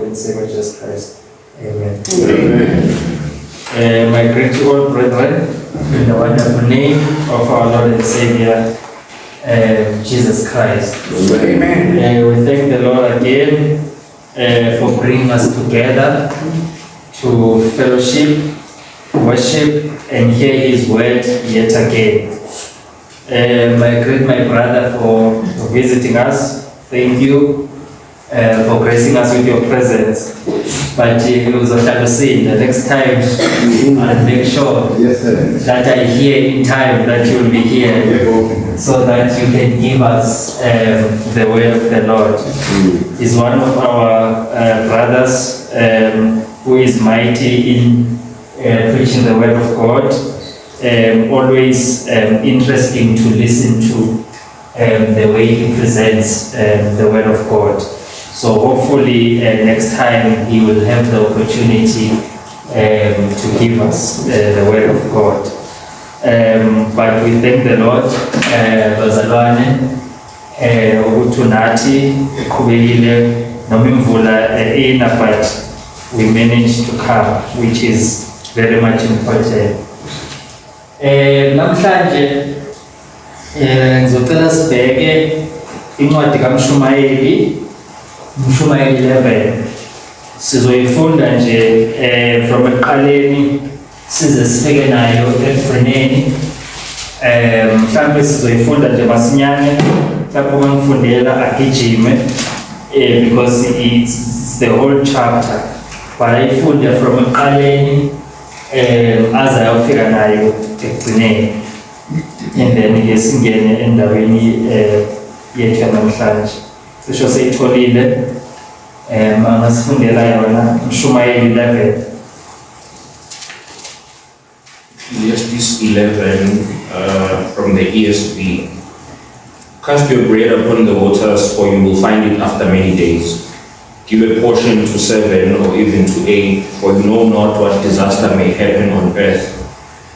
and Savior Jesus Christ. Amen. My great to all brethren, in the wonderful name of our Lord and Savior, Jesus Christ. Amen. We thank the Lord again for bringing us together to fellowship, worship, and hear His word yet again. My brother, for visiting us. Thank you for gracing us with your presence. But it was a sin. The next time, I'll make sure that I hear in time that you will be here, so that you can give us the word of the Lord. He's one of our brothers who is mighty in preaching the word of God. Always interesting to listen to the way he presents the word of God. So hopefully next time he will have the opportunity to give us the word of God. But we thank the Lord, bazalwane, ukuthi nathi qhubekile noma imvula ina, but we managed to come, which is very much important. Namhlanje ngizocela sibheke incwadi kaMshumayeli, Mshumayeli 11. Sizoyifunda nje from ekuqaleni size sifike nayo ekugcineni. Mhlawumbe sizoyifunda nje masinyane lapho mangifundela agijime because it's the whole chapter, but ayifunde from ekuqaleni aze ayofika nayo ekugcineni, and then singene endaweni yethu namhlanje. Sisho seyitholile angasifundela yona Mshumayeli 11. Ecclesiastes 11 from the ESV. Cast your bread upon the waters, for you will find it after many days. Give a portion to 7 or even to 8, for you know not what disaster may happen on earth.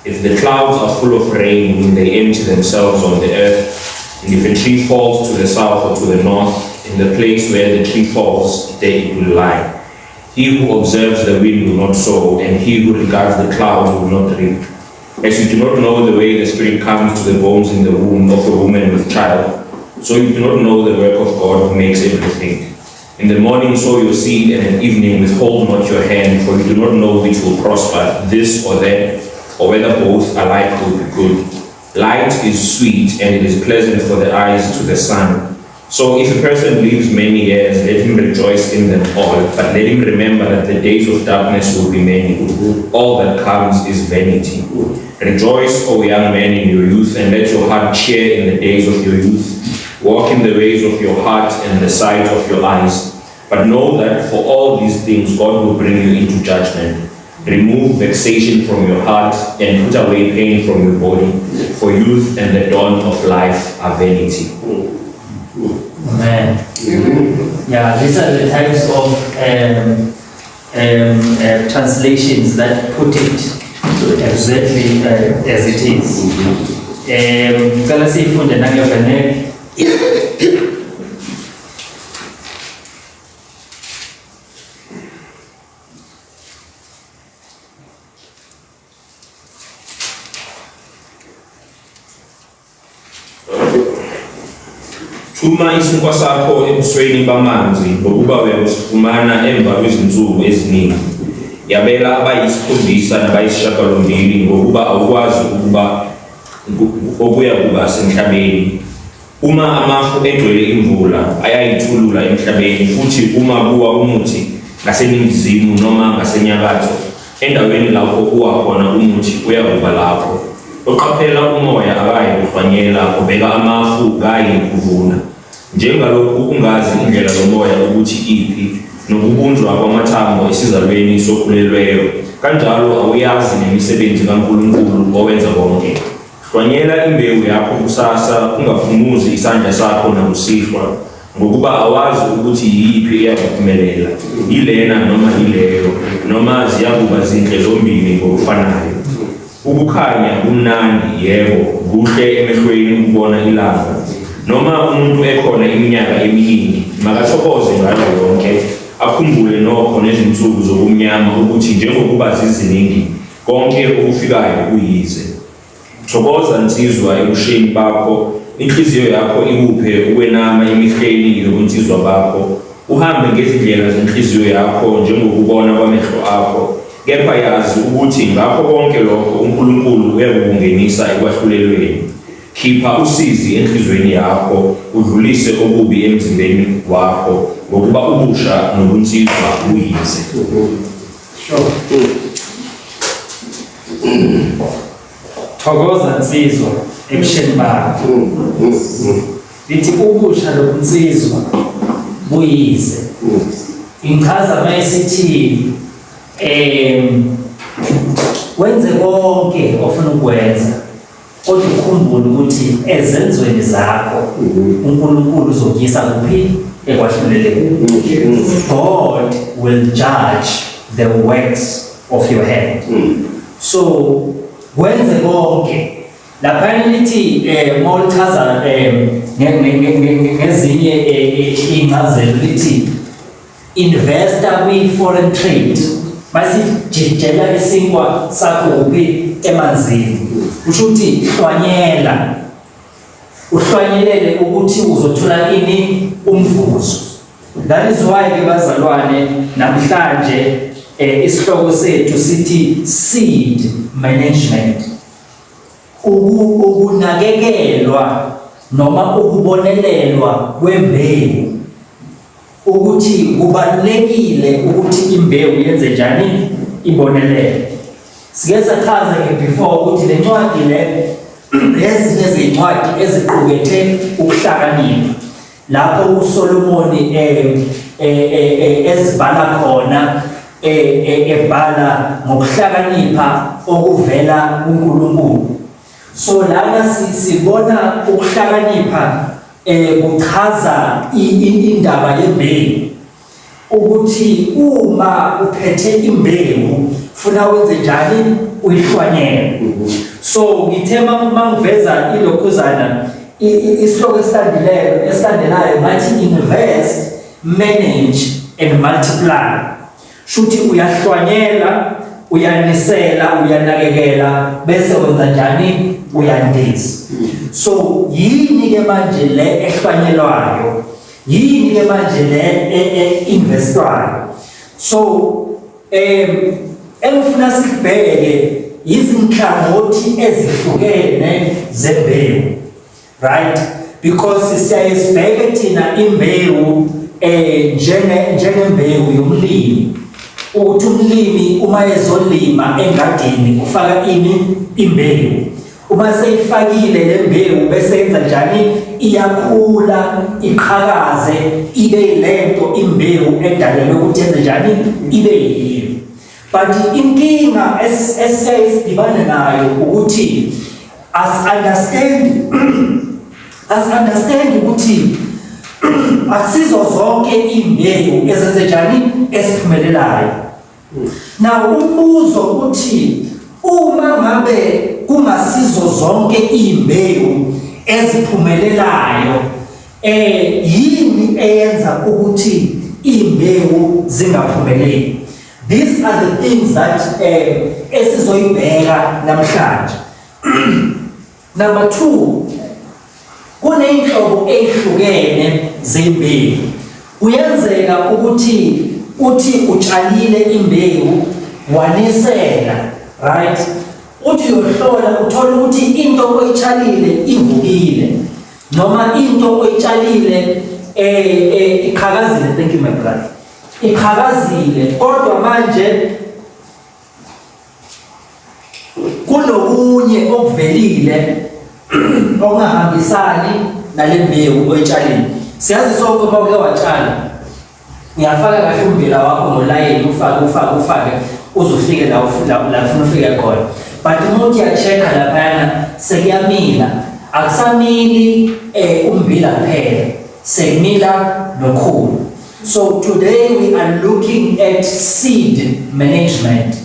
If the clouds are full of rain, will they empty themselves on the earth? And if a tree falls to the south or to the north, in the place where the tree falls, there it will lie. He who observes the wind will not sow, and he who regards the clouds will not reap. As you do not know the way the Spirit comes to the bones in the womb of a woman with child, so you do not know the work of God who makes everything. In the morning sow your seed, and in the evening withhold not your hand, for you do not know which will prosper, this or that, or whether both alike will be good. Light is sweet, and it is pleasant for the eyes to the sun. So if a person lives many years, let him rejoice in them all, but let him remember that the days of darkness will be many. All that comes is vanity. Rejoice, O young man, in your youth, and let your heart cheer in the days of your youth. Walk in the ways of your heart and the sight of your eyes. But know that for all these things God will bring you into judgment. Remove vexation from your heart and put away pain from your body, for youth and the dawn of life are vanity. Amen. Yeah, these are the types of translations that put it exactly as it is. Ngicela siyifunde nangeVangeli. Thuma isinkwa sakho ebusweni bamanzi, ngokuba uyakufumana emva kwezinsuku eziningi. Yabela abayisikhombisa nabayisishiyagalombili, ngokuba awukwazi ukuba okuya kuba semhlabeni. Uma amafu egcwele imvula, ayayithulula emhlabeni, futhi uma kuwa umuthi ngaseningizimu noma ngasenyakatho, endaweni lapho kuwa khona umuthi uyakuba lapho. Oqaphela umoya akayi kuhlwanyela, ubeka amafu kayi kuvuna. Njengalokhu ungazi indlela yomoya ukuthi iphi, nokubunjwa kwamathambo esizalweni sokhulelweyo, kanjalo awuyazi nemisebenzi kaNkulunkulu owenza konke. Hlwanyela imbewu yakho kusasa, ungaphumuzi isandla sakho nakusihlwa, ngokuba awazi ukuthi yiphi eyakuphumelela, yilena noma yileyo, noma ziyakuba zinhle zombili ngokufanayo. Ukukhanya kumnandi, yebo, kuhle emehlweni ukubona ilanga. Noma umuntu ekhona iminyaka eminingi, makathokoze ngayo yonke, akhumbule nokho nezinsuku zobumnyama ukuthi njengokuba ziziningi konke okufikayo kuyize. Thokoza Nsizwa ebusheni bakho, inhliziyo yakho ikuphe ukwenama emihleni yobunsizwa bakho. Uhambe ngezindlela zenhliziyo yakho njengokubona kwamehlo akho, kepha yazi ukuthi ngakho konke lokho uNkulunkulu uyakungenisa ekwahlulelweni. Khipha usizi enhlizweni yakho, udlulise okubi emzimbeni wakho, ngokuba ubusha nobunsizwa buyize. Thokoza Nsizwa ebusheni bakho. Lithi ubusha nobunsizwa buyize. Inchaza mayisithi wenze konke ofuna ukwenza, kodwa ukhumbule ukuthi ezenzweni zakho uNkulunkulu uzokuyisa kuphi? Ekwahluleleni. God will judge the works of your hand. So wenze konke. Lapha lithi mawuchaza ngezinye incazelo lithi investor kwi-foreign trade, masijijela isinkwa sakho kuphi? Emanzini. Kusho ukuthi hlwanyela, uhlwanyelele ukuthi uzothola ini? Umvuzo. That is why ke bazalwane namhlanje isihloko sethu sithi seed management. Ukunakekelwa noma ukubonelelwa kwembewu, ukuthi kubalulekile ukuthi imbewu yenze njani? Ibonelele. Sike sachaza before ukuthi le ncwadi le ezinye zezincwadi eziqukethe ukuhlakanipha, lapho uSolomoni ezibhala khona ebhala ngokuhlakanipha okuvela kuNkulunkulu. So lana sibona ukuhlakanipha kuchaza indaba yembewu, ukuthi uma uphethe imbewu funa wenze njani? Uyihlwanyele. So ngithe mangiveza ilokhuzana isihloko esilandelayo ngathi invest, manage and multiply. Shuthi uyahlwanyela, uyanisela, uyanakekela, bese wenza njani? Uyandisa. So yini ke manje le ehlwanyelwayo? Yini ke manje le investwayo? So engifuna sibheke izinhlangothi ezihlukene zembewu, right? Because siyayibheka thina imbewu njengembewu yomlimi, ukuthi umlimi uma ezolima engadini ufaka ini? Imbewu. Uma seyifakile le mbewu bese yenza njani? Iyakhula, iqhakaze, ibe lento imbewu edalelwe ukuthi yenze njani? Ibe yiyo. But inkinga esiyayidibana nayo ukuthi understand ukuthi asizo zonke imbewu ezenze njani? Esiphumelelayo. Now umbuzo ukuthi uma ngabe kungasizo zonke imbewu eziphumelelayo, yini eyenza ukuthi imbewu zingaphumeleli? These are the things that esizoyibheka namhlanje. Number 2, kuneyinhlobo ezihlukene zembewu. Kuyenzeka ukuthi utshalile imbewu wanisela, right? Uthi uyohlola uthola ukuthi into oyitshalile ivukile, noma into oyitshalile iqhakazile. Thank you my brother. Iqhakazile, kodwa manje kunokunye okuvelile okungahambisani nale mbewu oyitshalile. Siyazi sonke uma uke watshala uyafaka kahle ummbila wakho ngolayini, ufake uzofike la ufuna ufike khona. But uma uthi uyachecka laphana sekuyamila, akusamili ummbila kuphela, sekumila nokhulu. So today we are looking at seed management.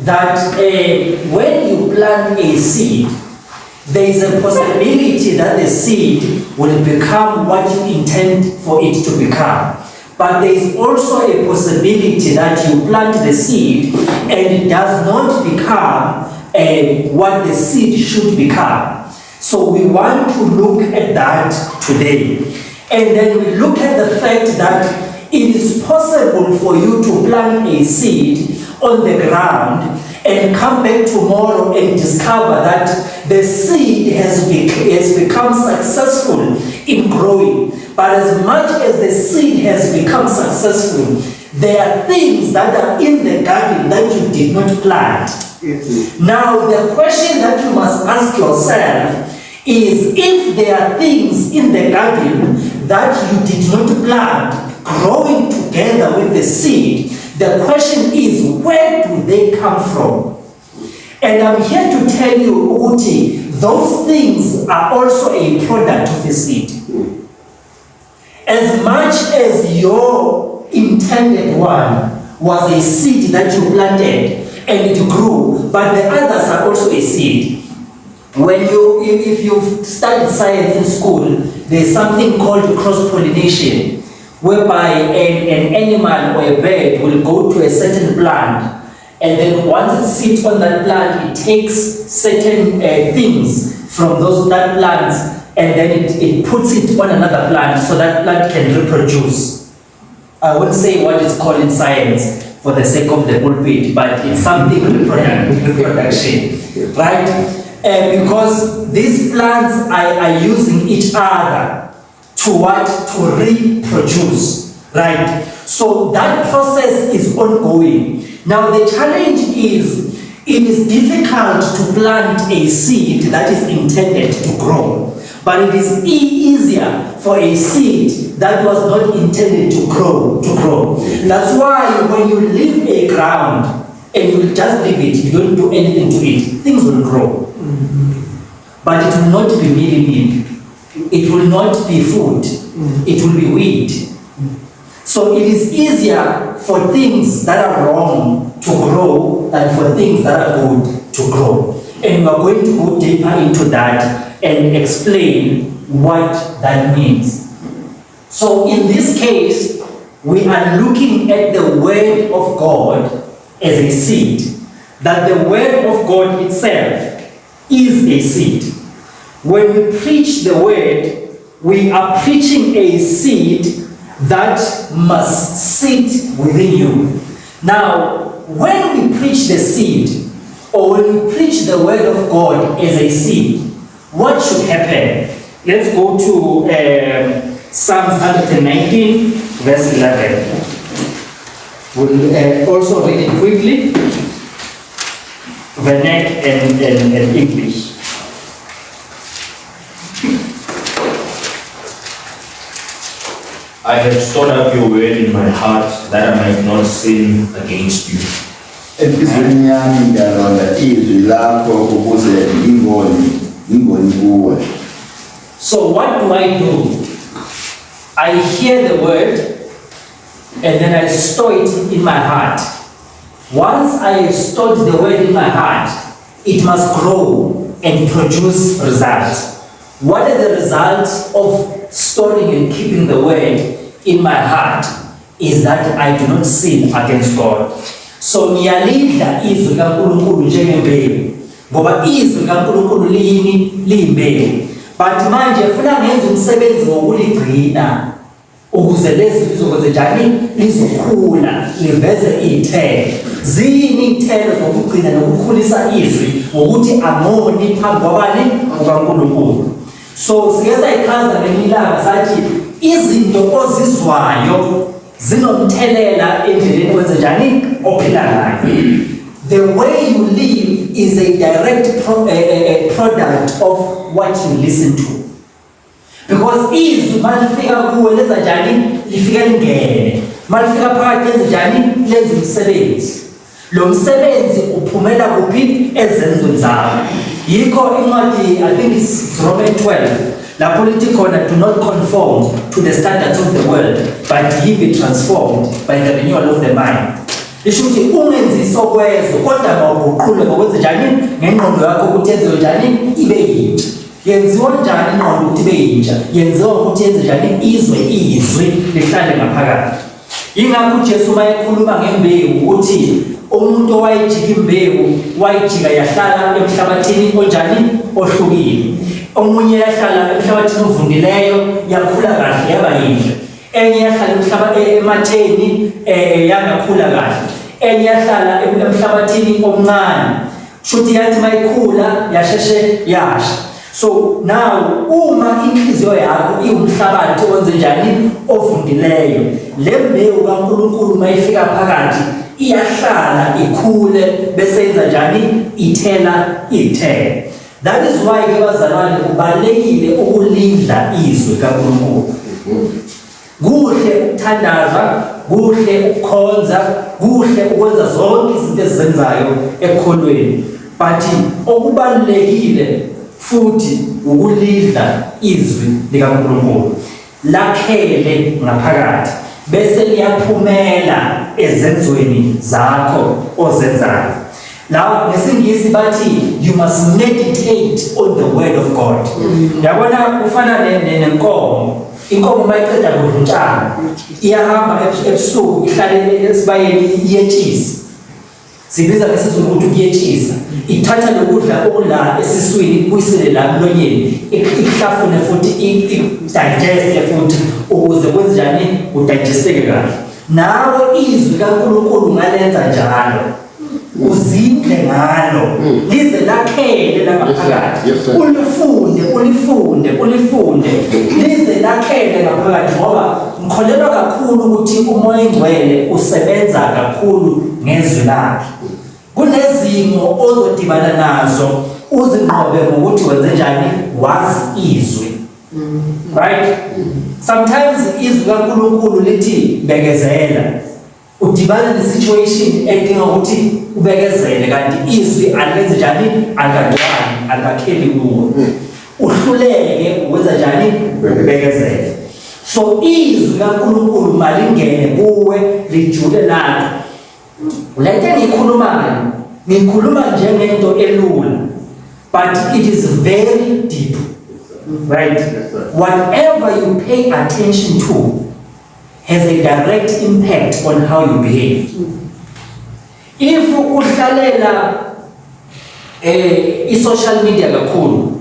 That when you plant a seed, there is a possibility that the seed will become what you intend for it to become. But there is also a possibility that you plant the seed and it does not become what the seed should become. So we want to look at that today. And then we look at the fact that it is possible for you to plant a seed on the ground and come back tomorrow and discover that the seed has become successful in growing. But as much as the seed has become successful, there are things that are in the garden that you did not plant. Now, the question that you must ask yourself is, if there are things in the garden that you did not plant growing together with the seed, the question is, where do they come from? And I'm here to tell you, Uti, those things are also a product of the seed. As much as your intended one was a seed that you planted and it grew, but the others are also a seed. If you've studied science in school, there's something called cross-pollination, whereby an animal or a bird will go to a certain plant, and then once it sits on that plant, it takes certain things from that plants, and then it puts it on another plant so that plant can reproduce. I won't say what is called in science for the sake of the pulpit, but it's something reproduction, right? Because these plants are using each other to reproduce, right? So that process is ongoing. Now the challenge is, it is difficult to plant a seed that is intended to grow, but it is easier for a seed that was not intended to grow. That's why when you leave a ground and you just leave it, you don't do anything to it, things will grow. But it will not be mealy. It will not be food. It will be weed. So it is easier for things that are wrong to grow than for things that are good to grow. And we are going to go deeper into that and explain what that means. So in this case, we are looking at the Word of God as a seed. That the Word of God itself is a seed. When we preach the Word, we are preaching a seed that must sit within you. Now, when we preach the seed, or when we preach the Word of God as a seed, what should happen? Let's go to Psalms 119, verse 11. We'll also read it quickly, Vernac and English. I have stored up your word in my heart that I might not sin against you. So what do? I hear the word and then I store it in my heart. Once I have stored the word in my heart, it must grow and produce results. What are the results of storing and keeping the word in my heart? Is that I do not sin against God. So niyalidla izwi kaNkulunkulu njengembewu, ngoba izwi kaNkulunkulu liyimbewu. But manje funa ngenza umsebenzi wokuligcina ukuze lezi lizokwenza njani, lizokhula liveze iy'thelo. Ziyini iy'thelo zokugcina nokukhulisa izwi ngokuthi angoni phambi kwabani, kukaNkulunkulu. So sike sayichaza ngemilanga sathi izinto ozizwayo zinomthelela endleleni wenze njani ophila ngayo. The way you live is a direct product of what you listen to. Because izwi malifika kuwe lenza njani, lifika lingene. Malifika phakathi lenza njani, lenza umsebenzi. Lo msebenzi uphumela kuphi? Ezenzweni zakho. Yikho incwadi, I think it's Romans 12, lapho lithi khona, do not conform to the standards of the world, but ye be transformed by the renewal of the mind. Lisho ukuthi ungenzi sokwezo kodwa mawuguqule ngokwenza njani ngengqondo yakho ukuthi yenziwe njani ibe yintsha. Yenziwa njani ingqondo ukuthi ibe yintsha? Yenziwa ukuthi yenze njani izwe izwi lihlale ngaphakathi. Ingakho uJesu mayekhuluma ngembewu ukuthi umuntu owayijika imbewu wayijika yahlala emhlabathini onjani ohlukile. Omunye yahlala emhlabathini ovundileyo yakhula kahle yaba yinhle. Enye yahlala ematheni yangakhula kahle. Enye yahlala emhlabathini omncane. Shuthi yathi mayikhula yasheshe yasha. So now uma inhliziyo yakho iwumhlabathi owenze njani ovundileyo, le mbewu kaNkulunkulu mayifika phakathi iyahlala ikhule bese yenza njani ithela ithele. That is why ke bazalwane kubalekile ukulidla izwi kaNkulunkulu. Kuhle ukuthandaza, kuhle ukukhonza, kuhle ukwenza zonke izinto ezenzayo ekholweni, but okubalekile futhi ukulidla izwi likaNkulunkulu lakhele ngaphakathi bese liyaphumela ezenzweni zakho ozenzayo. La ngesingisi bathi you must meditate on the word of God. Yabona kufana nenkomo. Inkomo mayiqeda kudla utshani iyahamba ebusuku ihlale esibayeni iyetshisa. Sibiza ngesizulu ukuthi kuyetshisa. Ithatha lokudla okudla esiswini kuyisele la emlonyeni ihlafune futhi digeste futhi ukuze kwenzenjani udigesteke kahle. Nawe izwi kaNkulunkulu ngalenza njalo. Uzindle ngalo lize lakhele ngaphakathi. Ulifunde lize lakhele ngaphakathi ngoba ngikholelwa kakhulu ukuthi umoya ingcwele usebenza kakhulu ngezwi lakhe. Kunezimo ozodibana nazo uzinqobe ngokuthi wenze njani wazi izwi. Right? Sometimes izwi kaNkulunkulu lithi bekezela. Udibana ne-situation edinga ukuthi ubekezele kanti izwi alenze njani akadwani akakheli kuwe. Uhluleke ukwenza njani ubekezele. So izwi kaNkulunkulu malingene kuwe lijule lakho. Lento ngikhuluma njengento elula, but it is very deep. Right? Whatever you pay attention to has a direct impact on how you behave. If uhlalela social media kakhulu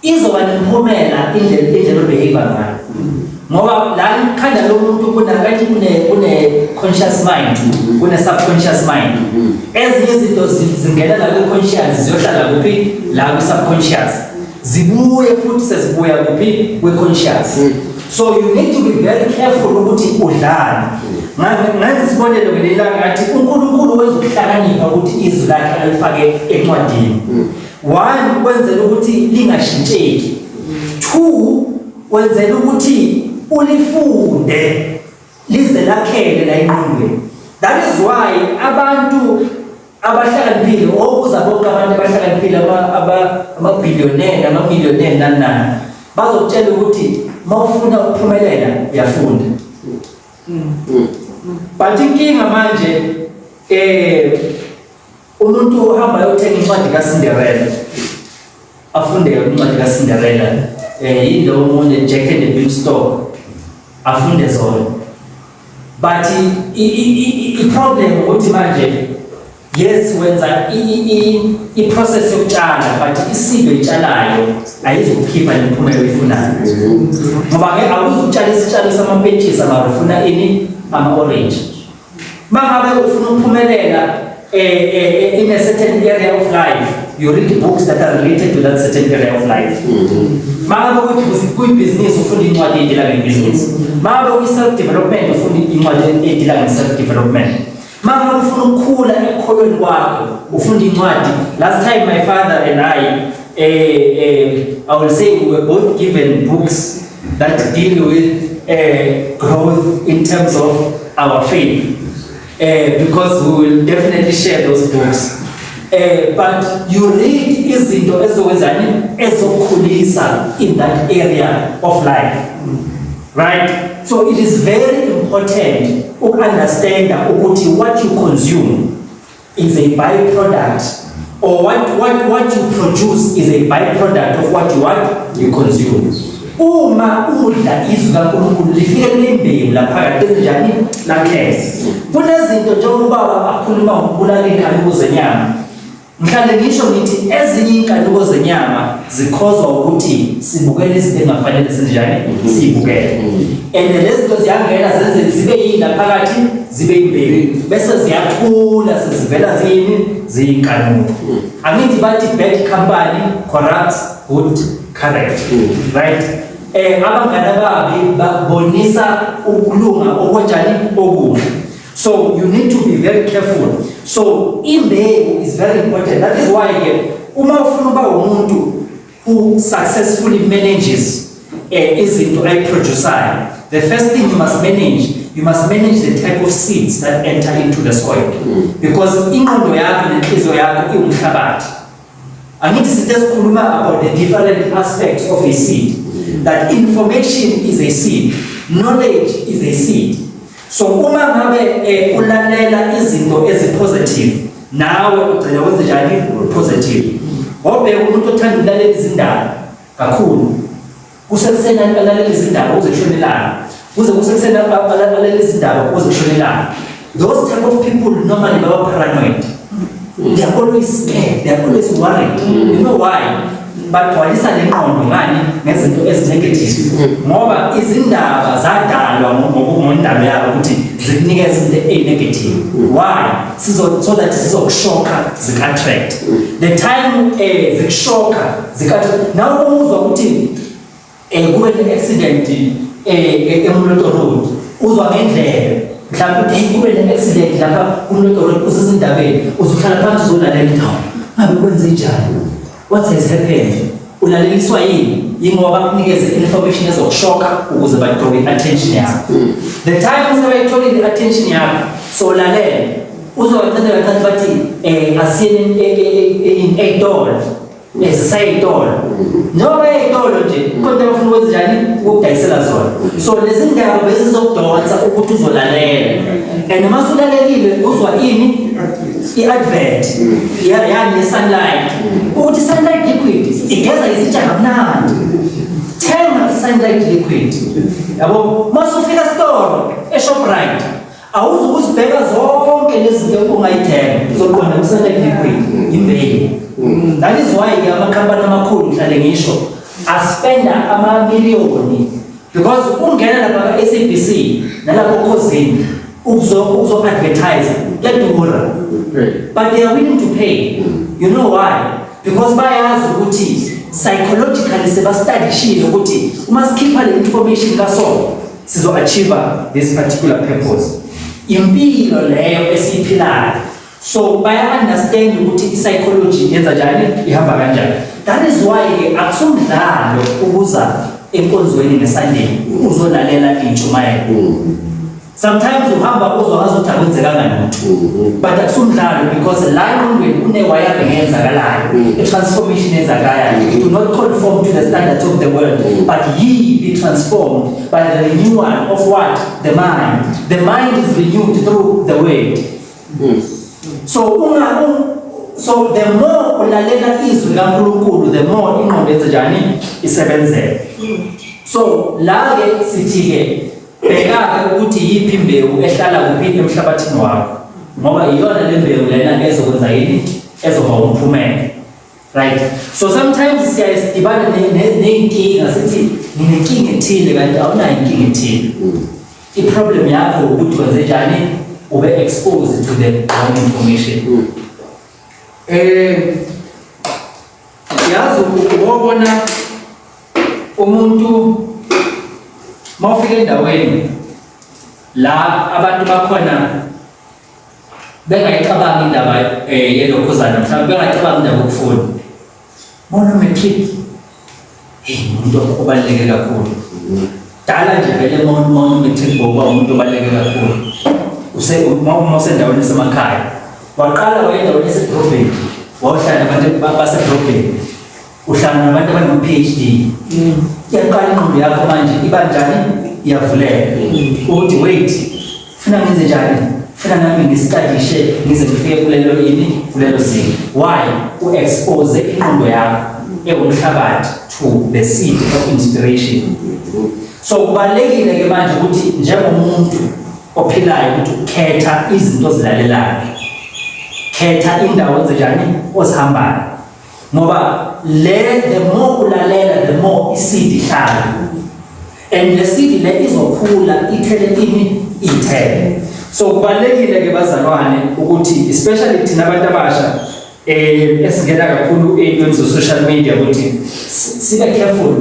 izoba nemphumela indlela obehave ngayo. Ngoba la ikhanda lomuntu kune conscious mind, kune subconscious mind. Ezinye izinto zingena la ku-conscious ziyohlala kuphi la ku-subconscious. Zibuye futhi sezibuya kuphi kwe-conscious. So you need to be very careful ukuthi udlane. Ngathi sibonele ngelanga ngathi uNkulunkulu wenza ukuhlakanipha ukuthi izwi lakhe alifake encwadini. One, wenzela ukuthi lingashintsheki. Two, wenzela ukuthi ulifunde lize lakhele la engqondweni. That is why abantu abahlakaniphile okuza bonke abantu abahlakaniphile amabillionaire amamillionaire nani bazokutshela ukuthi mawufuna ukuphumelela uyafunda. But inkinga manje umuntu uhamba yothenga incwadi kaCinderella afunde incwadi kaCinderella yilo umuntu Jack and the Beanstalk afunde zona. But i-problem ukuthi manje yes wenza i-process yokutshala but isilo itshalayo ayizukukhipha imphumela oyifunayo. Ngoba ke awuzutshala isitshalo samapentshisi mara ufuna ini ama-orange. Mangabe ufuna ukuphumelela in a certain area of life, you read books that are related to that certain area of life. Mangabe kuyi-business ufunda incwadi edila nge-business. Mangabe kuyi-self-development ufunda incwadi edila nge-self-development. Mama ufuna ukukhula ekholweni kwakho ufunda incwadi. Last time my father and I will say we were both given books that deal with growth in terms of our faith, because we will definitely share those books. But you read izinto ezowenzani ezokukhulisa in that area of life. Right? So it is very important to understand what you consume is a byproduct, or what you produce is a byproduct of what you consume. uma udla izwi kaNkulunkulu lifike lembewu lapha kanjani lakhesi kunezinto njengoba akhuluma ngokubulala inkanuko zenyama mhlawumbe ngisho ngithi ezinye inkanuko zenyama zikhozwa ukuthi sibukele izinto engafanele sinjani sibukele and lezi zinto ziyangena zenze zibe yini phakathi zibe imbewu bese ziyakhula sezivela zini ziyinkanuko angithi bathi bad company corrupts good character right abangane babi babonisa ukulunga okunjani okuhle. So you need to be very careful. So imbewu is very important. That is why uma ufuna uba umuntu who successfully manages izinto ayiproduceayo, the first thing you must manage the type of seeds that enter into the soil. Because ingqondo yakho nenhliziyo yakho iwumhlabathi. Angithi sisikhuluma about the different aspects of a seed. That information is a seed, knowledge is a seed. So uma ngabe ulalela izinto ezipositive nawe ugcina wenze njani positive. Ngoba umuntu othanda ukulalela izindaba kakhulu kusekusena alalela izindaba uzeshonelana kuze kusekusena alalela izindaba uzeshonelana. Those type of people normally baba paranoid. They are always scared, they are always worried. You know why? Bagcwalisa lengqondo ngani ngezinto ezinegative ngoba izindaba zadalwa ngomndaba yabo ukuthi zikunikeza izinto ezinegative. Why? So that zizokushokha zikattract. The time zikushoka zikattract. Now uzwa ukuthi kube ne-accident eMoloto Road uzwa ngendlela mhlawumbe kube ne-accident lapha kuMoloto Road usizindabeni uzohlala phansi uzolalela indaba ngabe kwenze njani. What has happened? Ulaleliswa yini? Yingoba bakunikeze information ezokushoka ukuze bathole attention yakho. The time usebayithole the attention yakho so lalela uzocela kanti bathi asiyeni eitolo esayitolo noma eitolo nje kodwa bafuna ukwenza njani ukudayisela zona. So lezi ndaba bezizokudonsa ukuthi uzolalela and masulalelile uzwa ini i-advert yani sunlight ukuthi sunlight liquid igeza izitsha kamnandi thenga i-sunlight liquid yabo masufika store eShoprite awuzukuzibheka zonke lezi zinto ongayithenga uzoqonda i-sunlight liquid imbewu. That is why amakhampani amakhulu mhlale ngisho aspenda amamiliyoni because ungena lapha ka-SABC nalapho Khosini uzo advertise kuyadura but they are willing to pay. You know why? Because bayazi ukuthi psychologically sebastudishile ukuthi uma sikhipha le information kaso sizo achieve this particular purpose impilo leyo esiphilayo. So baya understand ukuthi psychology yenza njani ihamba kanjani. That is why akusumdlalo ukuza enkonzweni ngeSunday uzolalela intshumayelo. Sometimes uhamba uzwa ngazuthi akwenzekanga lutho but akusumdlalo because la engqondweni kunewaya engenzakalayo i-transformation ezakalayo. Do not conform to the standards of the world but ye be transformed by the renewal of what? The mind. The mind is renewed through the word. So the more ulalela izwi kaNkulunkulu the more ingqondo yenza njani isebenzele. So la ke sithi ke bheka ukuthi yiphi imbewu ehlala kuphi emhlabathini wakho ngoba iyona le mbewu lena ezokwenza yini ezoba umphumela. Right? So sometimes siyadibana neyinkinga sithi nginenkinga ethile kanti awunayo inkinga ethile. I-problem yakho ukuthi wenze njani ube exposed to the wrong information. Yazi ukubona umuntu mawufika endaweni la abantu bakhona bengayicabangi indaba yelokhuzana mhlawumbe bengayicabangi indaba yokufunda. Bona matric umuntu obaluleke kakhulu. Dala nje vele matric ngoba umuntu obaluleke kakhulu. Uma usendaweni esemakhaya waqala wayendaweni esedrobheni wawuhlala nabantu basedrobheni uhlala nabantu abane-PhD. Iyaqala ingqondo yakho manje iba njani iyavuleka ukuthi wait funa ngenze njani funa nami ngistudishe ngize ngifike kulelo zinga. Why? U-expose ingqondo yakho ewumhlabathi to the seed of inspiration. So kubalekile ke manje ukuthi njengomuntu ophilayo ukuthi ukhetha izinto zilalelayo. Khetha indawo enzenjani ozihambayo. Ngoba the more ulalela, the more iseed ihlala. And the seed le izokhula ithele ithele. So kubalekile ke bazalwane ukuthi especially thina abantu abasha esingena kakhulu ey'ntweni social media ukuthi sibe careful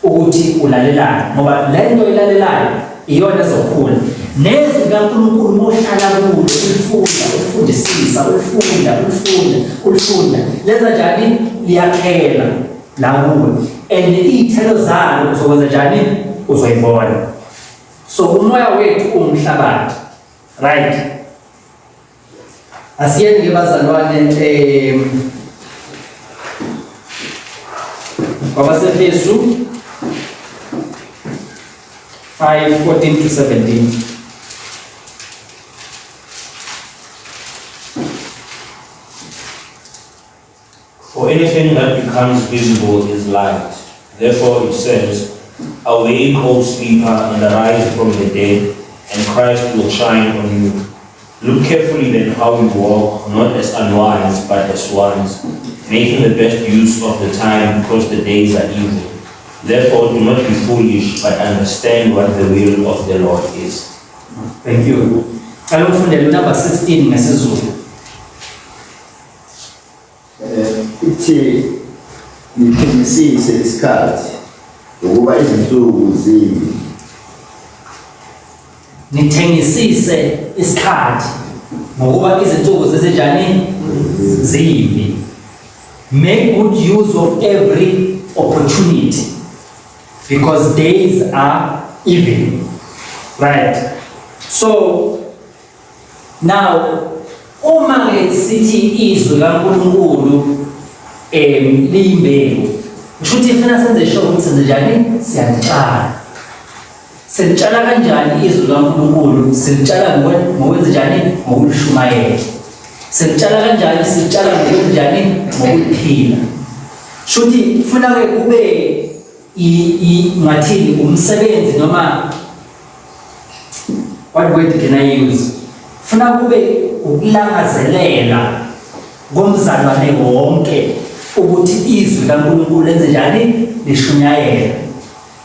ukuthi ulalelayo ngoba le nto ilalelayo iyona ezokhula. Nezi kaNkulunkulu mohlala kulo ulifundisisa ulifunda lenza njani liyakhela la kuwe and iy'thelo zalo uzokwenza njani uzoyibona. So umoya wethu umhlabathi, right? Asiyeni ke bazalwane kwabaseFesu 5:14-17. For anything that becomes visible is light. Therefore it says, awake, O sleeper, and arise from the dead, and Christ will shine on you. Look carefully then how you walk, not as unwise, but as wise, making the best use of the time because the days are evil. Therefore do not be foolish, but understand what the will of the Lord is. Thank you. Alufundela number 16 ngesizulu. Ithi niphimisise isikhathi ukuba izinsuku zibi. Nithengisise isikhathi ngokuba izinsuku zisenjani zibi. Make good use of every opportunity because days are evil. Right? So now uma sithi izwi kaNkulunkulu liyimbewu kushuthi ifuna senze sure ukuthi senze njani siyalitshala. Silitshala kanjani izwi kaNkulunkulu? Silitshala ngokwenza njani? Ngokulishumayela. Silitshala kanjani? Silitshala ngokwenza njani? Ngokuliphila. Shuthi ifuna ke kube ngathini umsebenzi noma what word can I use? Funa kube ukulangazelela komzalwane wonke ukuthi izwi kaNkulunkulu lenze njani lishunyayela.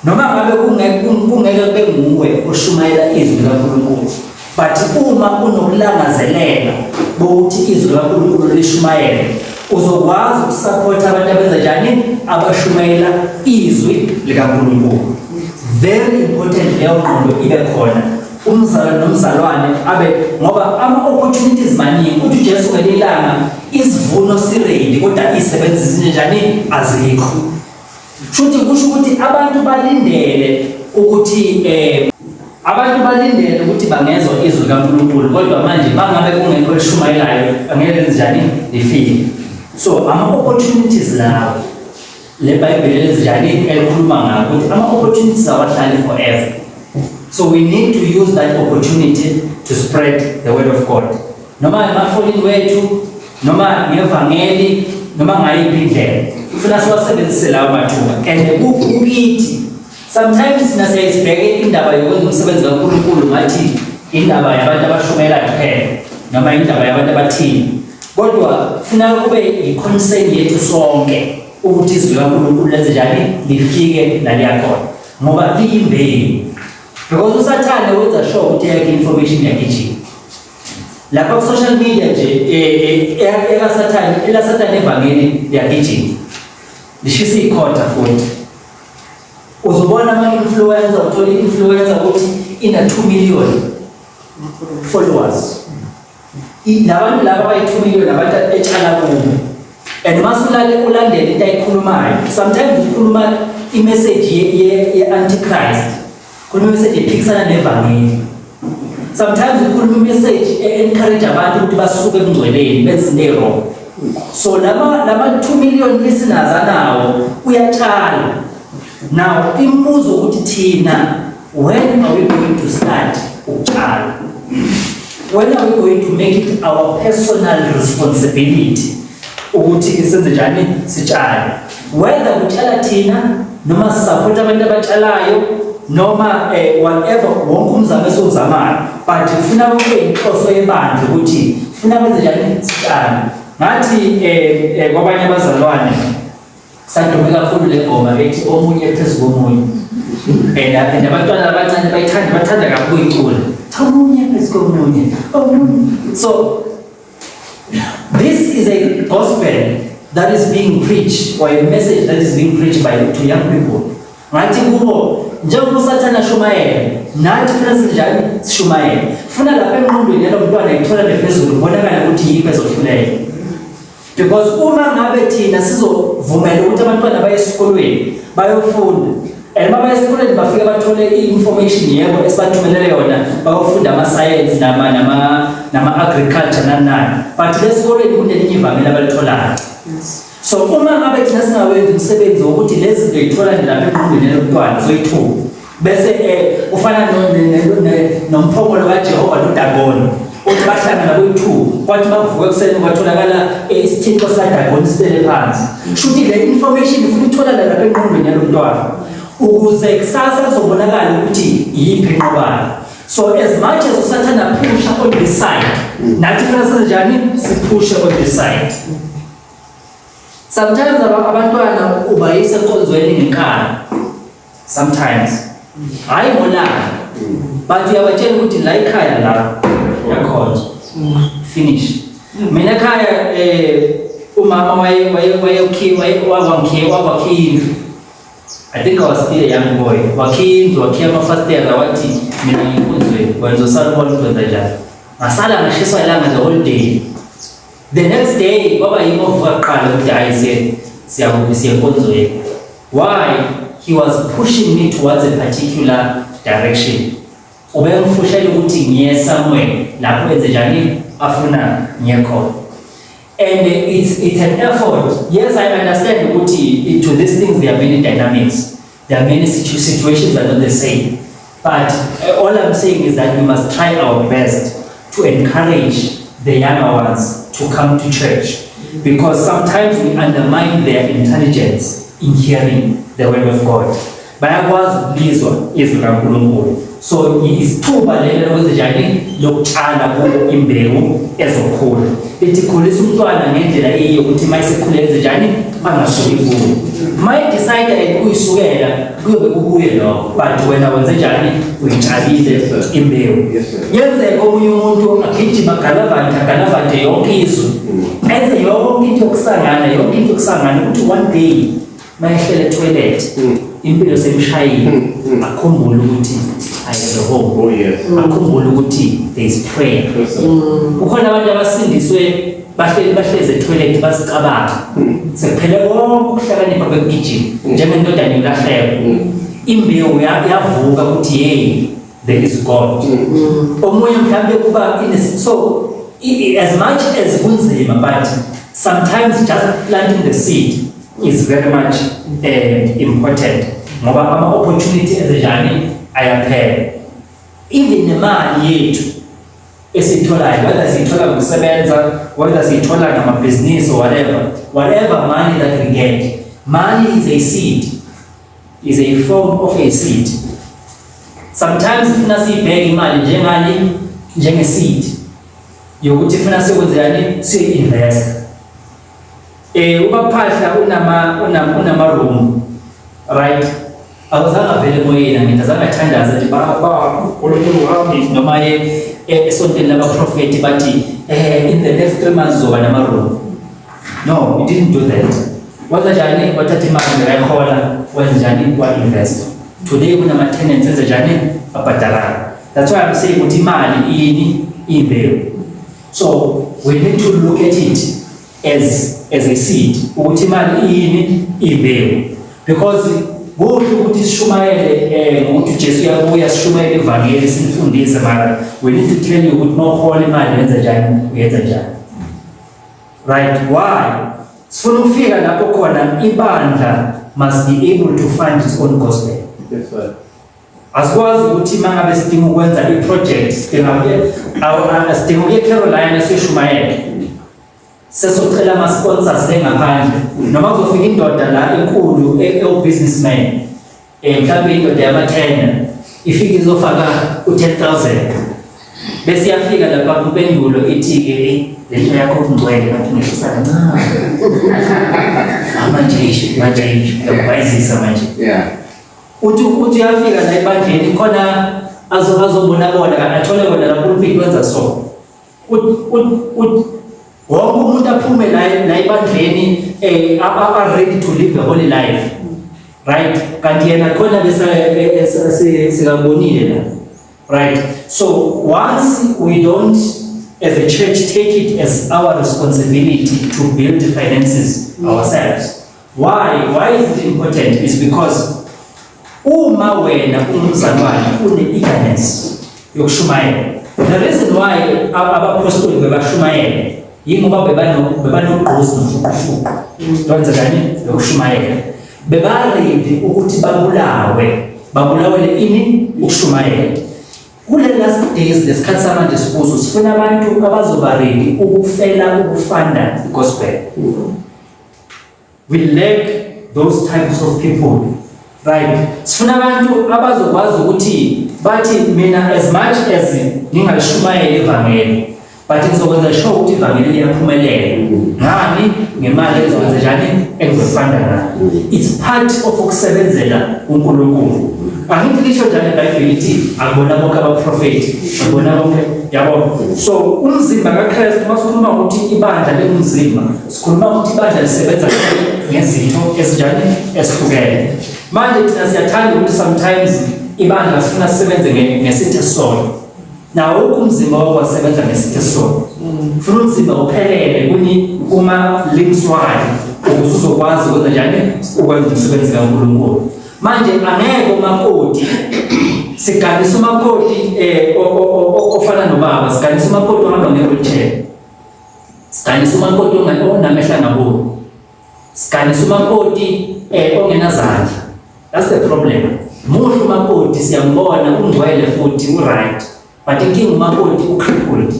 Noma ngabe kungeke kube nguwe oshumayela izwi kaNkulunkulu, but uma unokulangazelela bokuthi izwi kaNkulunkulu lishumayela uzokwazi ukusupport abantu abenza njani abashumayela izwi likaNkulunkulu. Very important leyo ngqondo ibe khona. Umzalwane nomzalwane abe ngoba ama-opportunities maningi ukuthi uJesu ngelilanga isivuno siredi kodwa isebenzise njani azikho. Futhi kusho ukuthi abantu balindele ukuthi bangezwa izwi kaNkulunkulu kodwa manje bangabe kungekho lishumayelayo angeke lenze njani lifike. So ama-opportunities lawo le Bible lenze njani elikhuluma ngakho ukuthi ama-opportunities awahlali forever. So we need to use that opportunity to spread the word of God. Noma emafolini wethu, noma ngevangeli, noma ngayiphi indlela. Ufuna siwasebenzise lawo mathuba. And kukithi sometimes nasiyibheke indaba yokwenza umsebenzi kaNkulunkulu ngathi indaba yabantu abashumayela kuphela noma indaba yabantu abathini. Kodwa funa kube i-concern yethu sonke ukuthi izwi kaNkulunkulu lenze njani lifike la liyakhona. Ngoba liyimbewu. Because usathane wenza sure ukuthi yakhe information yakhe. Lapha ku social media nje elasathane evangeli yakhe. Lishisa ikhotha futhi. Uzobona ama-influencer, uthola i-influencer ukuthi ina 2 million followers. Labantu laba abayi-2 million abantu etshala kubo. And masulale ulandele into ayikhulumayo. Sometimes ukhuluma i-message ye-antichrist. Kukhuluma message ephikisana nevangeli. Sometimes ukhuluma message encourage abantu ukuthi basuke emngcweleni benze into wrong. So lama 2 million listeners anawo uyatshala. Now imbuzo ukuthi thina when are we going to start ukutshala? When are we going to make it our personal responsibility ukuthi isenze njani sitshale? whether utshala thina noma support abantu abatshalayo noma whatever wonke umzamo esozamayo, but ufuna kube inhloso yebandla ukuthi ufuna benze njani sitshale. Ngathi kwabanye abazalwane sadume kakhulu le ngoma ethi omunye phezu komunye, and abantwana abancane bathanda kakhulu icula, omunye phezu komunye. So this is a gospel that is being preached, or a message that is being preached to young people. Ngathi kubo njengoba usathana shumayela nathi funa sinjani sishumayela, funa lapha engqondweni yalo mntwana ithola lephezulu kubonakala ukuthi yiphi ezothulela. Because uma ngabe thina sizovumela ukuthi abantwana baye esikolweni bayofunda, and uma baye esikolweni bafike bathole i-information yebo esibathumelele yona, bayofunda ama-science nama-agriculture nanani, but lesikolweni kunelinye ivangeli abalitholayo. So uma ngabe thina singawenzi umsebenzi wokuthi lezi zinto yithola lapha engqondweni yalo mntwana zoyithuka, bese ufana nomphongolo kaJehova noDagoni uthi bahlangana boyi-2 kwathi bavuka ekuseni kwatholakala isithixo sikaDagoni sitele phansi. Shuthi le information ifuna ithola lapha engqondweni yalo mntwana ukuze kusasa kuzobonakala ukuthi yiphi enqobayo. So as much as usathana pusha on this side, nathi funa senjani siphushe on this side. Sometimes abantwana ubayisa enkonzweni ngenkani, sometimes hayi ngolanga, but uyabatshela ukuthi la ekhaya la yakhona finish. Mina ekhaya umama wakwakhiwa, I think I was still a young boy, wakhiya amafastela wathi mina ngikunzweni wenzosala ukwenza njani, ngasala ngashiswa ilanga the whole day. The next day baba yimovuka kuqala ukuthi ayise siya enkonzweni. Why? He was pushing me towards a particular direction. Ubengifusha ukuthi ngiye somewhere lapho enze njani afuna ngiye khona. And it's an effort. Yes, I understand ukuthi to these things there are many dynamics. There are many situations that are not the same. But all I'm saying is that we must try our best to encourage the younger ones to come to church, because sometimes we undermine their intelligence in hearing the word of God. Bayakwazi ukulizwa izwi kaNkulunkulu. So isithuba lelo lokuzijani lokutshala kubo imbewu ezokhula. Lithi khulisa umntwana ngendlela eyiyo ukuthi mayisekhule enzenjani angasuki kuwo. Mayidecide ukuyisukela kube kubuye lokho, but wena wenze njani uyitshalile imbewu. Yenzeka omunye umuntu agijima galavante yonke izwe, enze yonke into yokusangana ukuthi one day mayehlele toilet impilo semshayini akhumbule ukuthi I have a home. Akhumbule ukuthi there is prayer. Kukhona abantu abasindiswe bahleze toilet basicabanga sekuphele konke ukuhlakanipha kwegijima njengendodana yolahleko imbewu yavuka ukuthi hey there is God. Omunye mhlambe kuba so as much as kunzima, but sometimes just planting the seed is very much important. Ngoba ama opportunity ezenjani ayaphela. Even nemali yethu esitholayo, whether sithola ngokusebenza, whether sithola ngamabusiness or whatever money that we get, money is a seed, is a form of a seed. Sometimes funa sibheke imali njenge seed yokuthi funa sikwenzani si-invest. Ubaphahla unama room, right? Awuzanga vele moyeni ngitazama thandaza nje noma esontweni labaprofeti bathi in the next 3 months uzoba nama room. No, we didn't do that. Waza njani wathatha imali ngayikhola wenza njani wa invest. Today kuna ma-tenants enza njani abhadalayo. That's why I'm saying ukuthi imali ini imbewu. So we need to look at it as a seed. Ukuthi imali ini imbewu. Because kuhle ukuthi sishumayele ukuthi Jesu uyabuya sishumayele ivangeli sinifundise, mara we need to tell you ukuthi mawuhola imali wenza njani uyenza njani. Right? Why? Sifuna ukufika lapho khona ibandla must be able to fund its own gospel. Yes, sir. Asikwazi ukuthi mangabe sidinga ukwenza i-project sidinga ukuya Carolina sishumayele. sesocela ama-sponsors lengaphandle noma kuzofika indoda la enkulu e-businessman mhlawumbe indoda yama-10 ifika izofaka u-10,000 bese iyafika lapha kumpendulo ithi-ke le nto yakho kungcwele kanti ngesisana manje uyakubayizisa manje uthi uyafika la ebandleni khona azobona athole bona lapho umpiki wenza so wonke umuntu aphume la ebandleni are-ready to live the holy life, right? Kanti yena khona bese sikabonile la, right? So once we don't as a church take it as our responsibility to build the finances ourselves. Why is it important? It's because uma wena umzalwane une-eagerness yokushumayela. The reason why abapostoli bebashumayela yingoba bebanogqozi nofukufuku lwenza njani yokushumayela. Bebaredi ukuthi babulawele ini ukushumayela. Kule last days lesikhathi samanje sikuzo sifuna abantu abazobaredi ukufela ukufanda gospel. We lack those types of people, right? Sifuna abantu abazokwazi ukuthi bathi mina as much as ngingalishumayela ivangeli but ngizokwenza sure ukuthi ivangeli liyaphumelela. Ngani? Ngemali ezokwenza njani engizofanda ngayo. It's part of ukusebenzela uNkulunkulu. Angithi lisho njani eBhayibheli ithi akubona bonke abaprofeti, akubona bonke yabo. So umzimba kaKristu masikhuluma ukuthi ibandla lengumzimba, sikhuluma ukuthi ibandla lisebenza ngezinto ezinjani esihlukene. Manje thina siyathanda ukuthi sometimes ibandla sifuna sisebenze ngesithe sona. Nawo umzimba wakho wasebenza ngesithe sona. Ufuna umzimba uphelele kuma limbs wayo ukuze uzokwazi ukwenza njani ukwenza umsebenzi kaNkulunkulu. Manje angeke umakoti siganisa umakoti ofana nobaba, siganisa umakoti ohamba nge-wheelchair, siganisa umakoti onamehla ngaboni, siganisa umakoti ongenazandla. That's the problem. Muhle umakoti siyambona ungcwele futhi u-right, but inkinga umakoti u-crippled.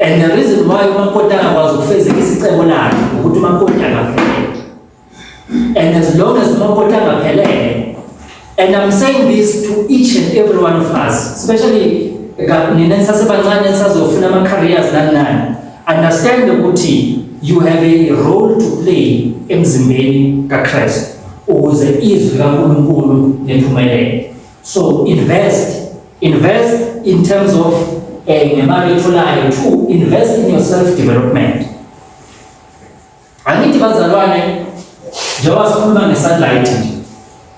And the reason why umakoti angakwazi ukufezeka isicebo lakhe ukuthi umakoti akaphelele. And as long as umakoti angaphelele, and I'm saying this to each and every one of us, especially nina nisasebancane nisazofuna ama-careers nani, understand ukuthi you have a role to play emzimbeni kaKristu ukuze izwi kaNkulunkulu liphumelele. So invest in terms of ngemali etholayo to invest in your self-development. Angithi bazalwane njengoba sikhuluma nge-sunlight,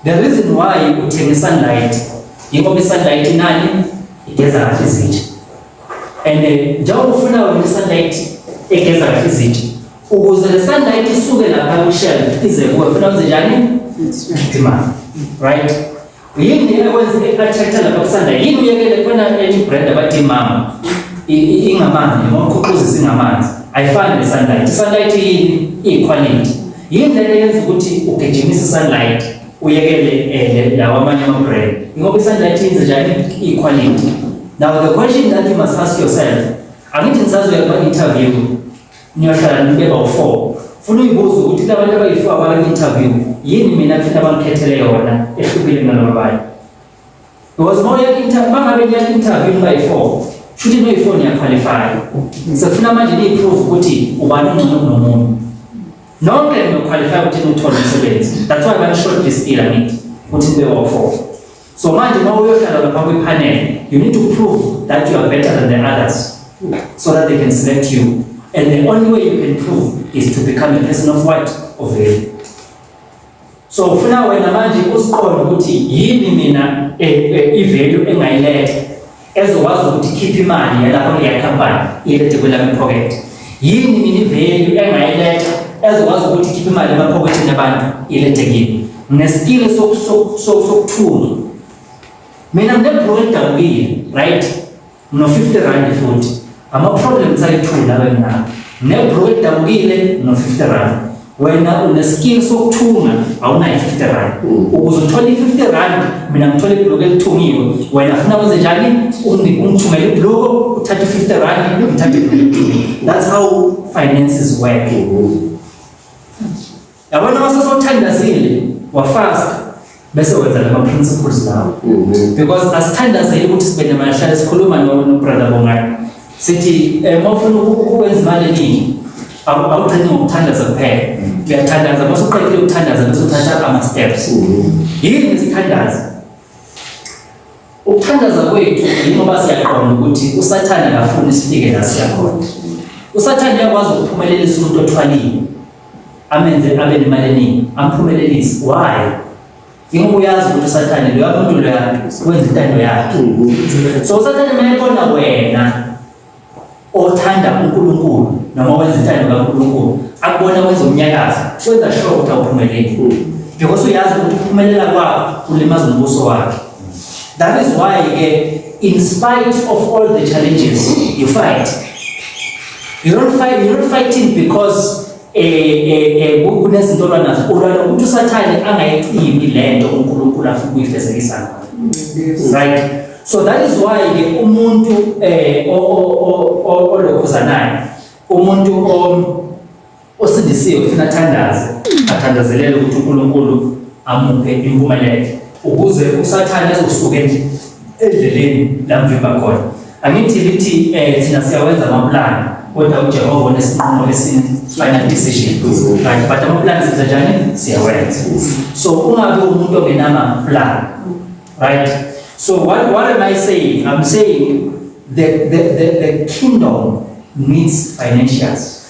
the reason why uthenga i-sunlight yingoba i-sunlight inani igeza kahle izitsha. And njengoba ufuna wena i-sunlight egeza kahle izitsha, ukuze le sunlight isuke lapha ku-shelf ize kuwe ufuna wenze njani? Imali, right? Yini ekwenza i-attractor lapha ku-sunlight? Yini uyekele khona enye brand abathi imama ingamanzi noma ukhuquza singamanzi ayifani ne-sunlight. I-sunlight yini? Iyi-quality. Yini le yenza ukuthi ugejimise i-sunlight uyekele lawa amanye ama-brand? Ingoba i-sunlight yenza njani? I-quality. Now the question that you must ask yourself, angithi nisazoya kuma-interview niyohlala nibe bawu-4, funa uyibuza ukuthi labantu abayi-4 abaka-interview yini mina kufanele bangikhethele yona ehlukile kunalaba abanye? Because bangabe niya-interview nibayi-4 shuthi noyi-4 niyaqualify. Sefuna manje niyi-prove ukuthi ubani ongcono kunomunye. Nonke niyoqualify ukuthi niwuthole umsebenzi. That's why bani-shortlistile angithi ukuthi nibe bawu-4. So manje uma uyohlala lapha kwi-panel, you need to prove that you are better than the others so that they can select you. And the only way you can prove is to become a person of what? Of value. So ufuna wena manje usiqonde ukuthi yini mina i-value engayiletha ezokwazi ukuthi keep imali yalapha kuleya company ilethe kwelami pocket. Yini mina i-value engayiletha ezokwazi ukuthi keep imali emapocketini yabantu ilethe kimi. Ngeskill sokuthunga. Mina nginebhuku elidabukile, right? No-50 rand futhi. Ama-problems ayi-2 lawa enginabo. Nebhuku elidabukile no-50 rand. wena une-skill sokuthunga awunayo 50 rand. Ukuze uthole 50 rand, mina ngithole ibhuluku elithungiwe, wena funa wenze njani? Ungithumele ibhuluku, uthathe 50 rand, ngithathe ibhuluku elithungiwe. That's how finances work. Yabona masesothandazile wafast bese wenza lama principles lawo. Because asithandazile ukuthi sibe nemali, hlale sikhuluma no-brother Bongani. Sithi mawufuna ukwenza imali eningi awuthathi ngokuthandaza kuphela. Uyathandaza bese uqedile ukuthandaza bese uthatha ama-steps. Yini isithandaza? Ukuthandaza kwethu ngoba siyaqonda ukuthi usathane akafuni sifike la siyakhona. Usathane uyakwazi ukuphumelelisa umuntu othwalile, amenze abe nemali eningi, amphumelelise. Why? Yingoba uyazi ukuthi usathane lo yamuntu lo wenza intando yakhe. So usathane mayebona wena othanda uNkulunkulu noma wenza intando kaNkulunkulu, akubona wenza umnyakazo, wenza sure ukuthi awuphumeleli. Because uyazi ukuthi ukuphumelela kwakho kulimaza umbuso wakhe. That is why in spite of all the challenges you fight, you're not fighting because kunezinto olwanazo, ulwana ukuthi usathane angayicimi lento uNkulunkulu afuna ukuyifezekisa. Right? So that is why umuntu olokhuzanayo, umuntu osindisiwe ufuna athandazelele ukuthi uNkulunkulu amuphe impumelelo ukuze usathane ezosuka endleleni lamvimba khona. Angithi lithi thina siyawenza amaplani kodwa uJehova onesinqumo final decision. Right? But amaplani senza njani? Siyawenza. So ungabe umuntu ongenama plan. Right? So what am I saying? I'm saying the kingdom needs financials.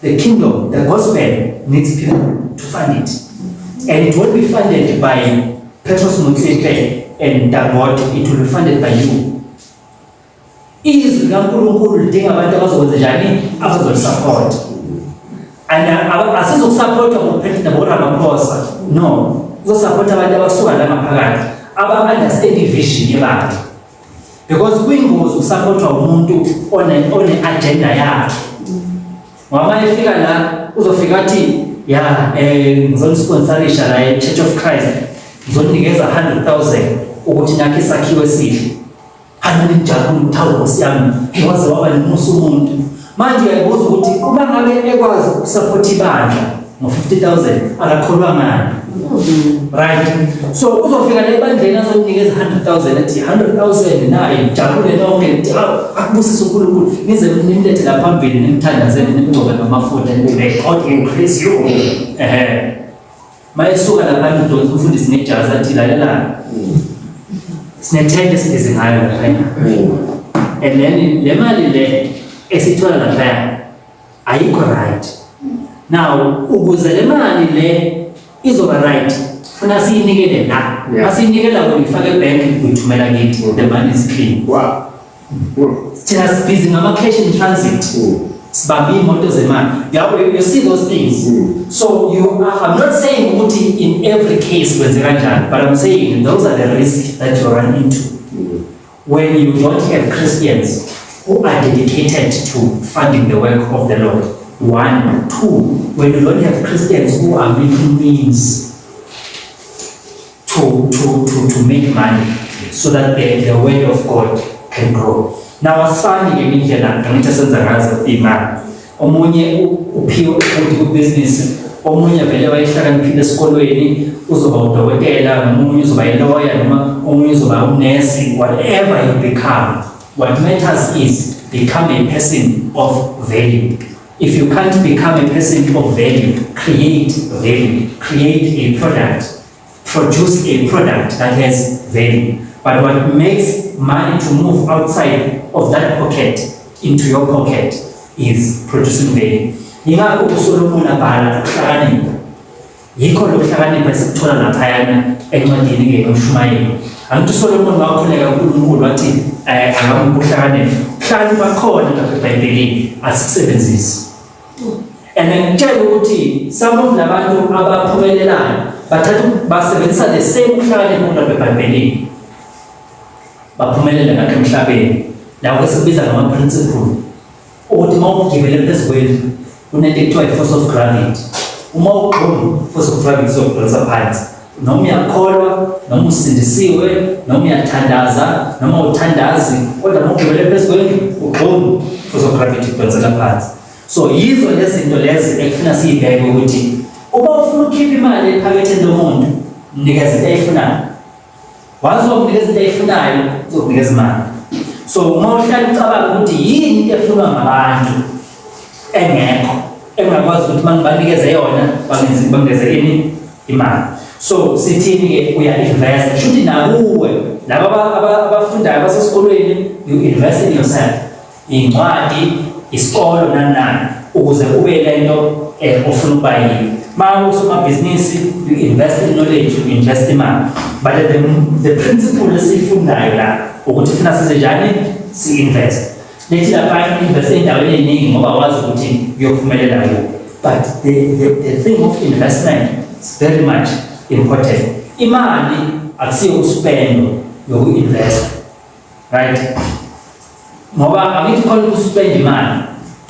The kingdom, the gospel needs people to fund it. And it won't be funded by Petros Motsepe and Dagot, it will be funded by you. Izwi kaNkulunkulu lidinga abantu abazokwenza njani? Abazolisupport. And asizokusupporta ngokuphethe Ramaphosa. No. Uzosupport abantu abasuka la ngaphakathi, aba-understand i-vision yebantu. Because kuyingozi ukusupportwa umuntu one-agenda yakhe. Ngoba efika la uzofika athi ngizonsponsorisha la Church of Christ, ngizonikeza 100,000 ukuthi nakhe isakhiwo esihle. Anijabula uThawusi yami waze waba nomusa umuntu. Manje uyabuza ukuthi uma ngabe ekwazi ukusupport ibandla ngo-50,000 akakholwa ngani? Right? So uzofika la ebandleni azonikeza 100,000 ethi 100,000 naye jabule nonke akubusisa uNkulunkulu nize nimlethe la phambili nimthandazele nimgcobe ngamafutha nibe God increase you. Mayesuka lapha ndodwa umfundisi nejazi athi lalela sinethende sibize ngayo lapha. And then le mali le esithola lapha ayikho right. Now ukuze le mali le izoba right funa siyinikele la. Masiyinikela uyifake ebank uyithumela kithi, the money is clean. Wow. Thina sibhizi ngama-cash in transit. Sibambe imoto zemali. You see those things. So I'm not saying ukuthi in every case wenze kanjani, but I'm saying those are the risks that you run into when you don't have Christians who are dedicated to funding the work of the Lord. 1, 2, when you don't have Christians who are making means to make money so that the word of God can grow. Now asifani ngemindlela ngithi senza ngazo imali. Omunye uphiwe business, omunye vele wayihlakaniphile esikolweni uzoba udokotela, omunye uzoba lawyer noma omunye uzoba unesi, whatever you become. What matters is become a person of value. If you can't become a person of value, create value, create a product, produce a product that has value. But what makes money to move outside of that pocket into your pocket is producing value. Yingakho uSolomon abhala ukuhlakanipha. Yikho lokuhlakanipha esikuthola laphayana encwadini ngeMshumayeli. Angithi uSolomon wakhuleka uNkulunkulu wathi akamuhlakanipha. Ukuhlakanipha khona lapha eBhayibhelini asikusebenzisi. And ngitshela ukuthi some of labantu abaphumelelayo basebenzisa the same ukuhlakanipha lapha eBhayibhelini. Baphumelela ngakho emhlabeni. La kwesikubiza ngama-principle ukuthi uma ugibele phezu kwendlu kunento ekuthiwa i-force of gravity. uma ugqomu futhi kufaka izokudonsa phansi noma uyakholwa noma usindisiwe noma uyathandaza noma uthandazi kodwa uma ugqibele phezu kwendlu ugqomu futhi gravity kudonsela phansi. So yizo lezi zinto lezi ekufuna siyibheke ukuthi uma ufuna ukukhipha imali ephaketheni lomuntu mnikeza into ayifunayo. Once uzokunikeza into ayifunayo uzokunikeza imali. So uma uhlala ucabanga ukuthi yini into efunwa ngabantu engekho engakwazi ukuthi bangibanikeze yona banginikeze ini imali. So sithini-ke uya-invest shuthi nakuwe laba abafundayo basesikolweni you invest in yourself, iy'ncwadi, isikolo nani ukuze ube lento ofuna ukuba yiyo. Uma usomabhizinisi you invest in knowledge, you invest imali. But the principle esiyifundayo la ukuthi funa size njani si-invest. Lethi lapha invest endaweni eningi ngoba wazi ukuthi uyophumelela kuyo. But the thing of investment is very much important. Imali akusiyo uspendo yoku-invest, right? Ngoba angithi khona ukuspend imali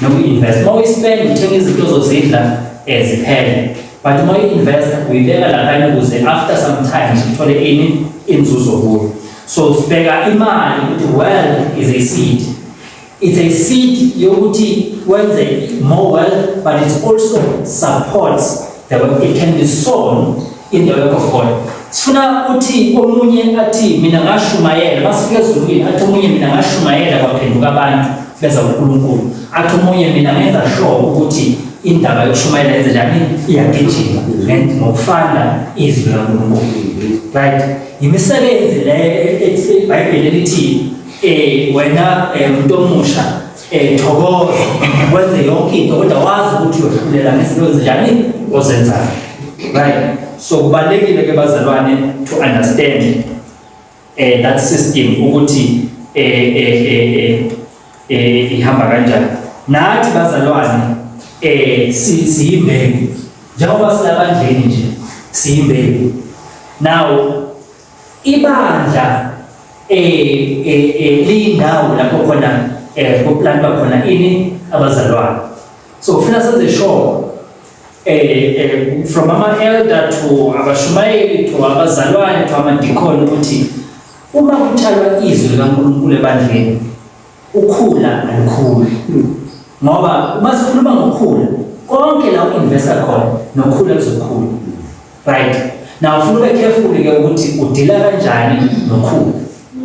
noku-invest. Uma uyispend uthenga izinto ozozidla ziphele. But uma uyi-invest uyibeka laphana ukuze after some time uthole ini inzuzo kuyo. So sibheka imali ukuthi wealth is a seed. It's a seed yokuthi wenze more wealth, but it also supports the work. It can be sown in the work of God. Sifuna uthi omunye athi mina ngashumayela masifika ezulwini athi omunye mina ngashumayela kwaphenduka abantu beza uNkulunkulu. Athi omunye mina ngenza sure ukuthi indaba yokushumayela yenze njani iyagijima ngokufana izwi laNkulunkulu. Right? Imisebenzi le eBhayibheli lithi wena umuntu omusha thokoza wenze yonke into kodwa wazi ukuthi uyahlulela ngezinto ezinjani ozenzayo. Right? So kubalulekile ke bazalwane to understand that system ukuthi ihamba kanjani. Nathi bazalwane siyimbewu njengoba silabandleni nje siyimbewu. Now ibandla liyindawo lapho khona kuplantwa khona ini abazalwane. So ufuna senze sure from ama-elder to abashumayeli to abazalwane to amadikoni ukuthi uma kutshalwa izwi likaNkulunkulu ebandleni ukhula alukhuli. Ngoba uma sikhuluma ngokukhula konke la uinvesta khona nokhula kuzokhula. Right? Now ufuna ube careful ke ukuthi udila kanjani nokhula.